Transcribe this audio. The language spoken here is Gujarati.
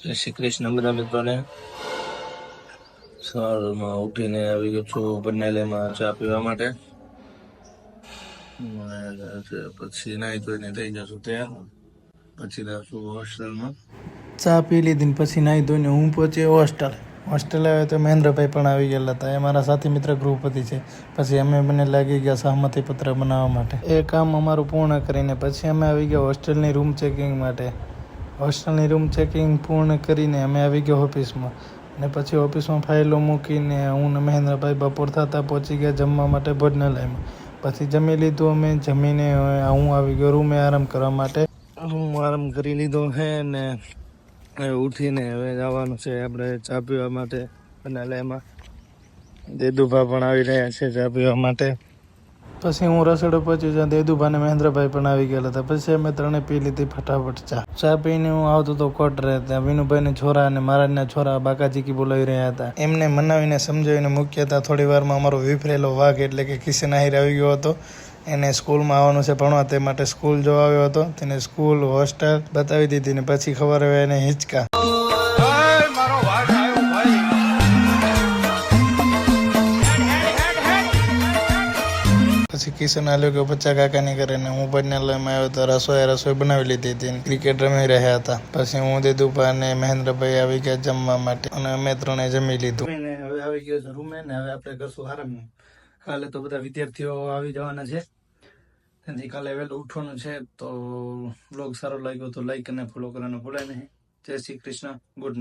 જય શ્રી કૃષ્ણ બધા મિત્રોને. સવારમાં ઉઠીને આવી ગયો છું બંનેલેમાં ચા પીવા માટે. પછી નાહી ધોઈને થઈ જશું ત્યાં, પછી જશું હોસ્ટેલમાં. ચા પી લીધી ને પછી નાહી ધોઈને હું પહોંચ્યો હોસ્ટેલ. હોસ્ટેલ આવ્યો તો મહેન્દ્રભાઈ પણ આવી ગયેલા હતા. એ મારા સાથી મિત્ર ગૃહપતિ છે. પછી અમે બંને લાગી ગયા સહમતિ પત્ર બનાવવા માટે. એ કામ અમારું પૂર્ણ કરીને પછી અમે આવી ગયા હોસ્ટેલની રૂમ ચેકિંગ માટે. હોસ્ટેલની રૂમ ચેકિંગ પૂર્ણ કરીને અમે આવી ગયા ઓફિસમાં. ને પછી ઓફિસમાં ફાઇલો મૂકીને હું ને મહેન્દ્રભાઈ બપોર થતાં પહોંચી ગયા જમવા માટે ભોજનાલયમાં. પછી જમી લીધું અમે. જમીને હું આવી ગયો રૂમે આરામ કરવા માટે. હું આરામ કરી લીધો છે ને હવે ઉઠીને હવે જવાનું છે આપણે ચા પીવા માટે બંનેલેમાં. દેદુભા પણ આવી રહ્યા છે ચા પીવા માટે. પછી હું રસોડો પહોંચ્યો જ્યાં દેદુભાઈ અને મહેન્દ્રભાઈ પણ આવી ગયેલા હતા. પછી અમે ત્રણે પી લીધી ફટાફટ ચા. ચા પીને હું આવતો તો કોટરે. ત્યાં વિનુભાઈને છોરા અને મહારાજના છોરા બાકાજીકી બોલાવી રહ્યા હતા. એમને મનાવીને સમજાવીને મૂક્યા હતા. થોડી વારમાં અમારો વિફરેલો વાઘ એટલે કે કિશન આહિર આવી ગયો હતો. એને સ્કૂલમાં આવવાનું છે ભણવા, તે માટે સ્કૂલ જોવા આવ્યો હતો. તેને સ્કૂલ હોસ્ટેલ બતાવી દીધી ને પછી ખબર હવે એને હિંચકા. પછી કિશન આલ્યો કે બચ્ચા કાકાની કરે ને હું ભોજનાલયમાં આવ્યો તો રસોઈ બનાવી લીધી હતી. ક્રિકેટ રમી રહ્યા હતા. પછી હું દેદુભા અને મહેન્દ્રભાઈ આવી ગયા જમવા માટે અને અમે ત્રણે જમી લીધું. હવે આવી ગયો છે રૂમે ને હવે આપણે કરશું આરામ. કાલે તો બધા વિદ્યાર્થીઓ આવી જવાના છે, તેથી કાલે વહેલું ઉઠવાનું છે. તો બ્લોગ સારો લાગ્યો તો લાઈક અને ફોલો કરવાનું ભૂલાય નહીં. જય શ્રી કૃષ્ણ. Good night.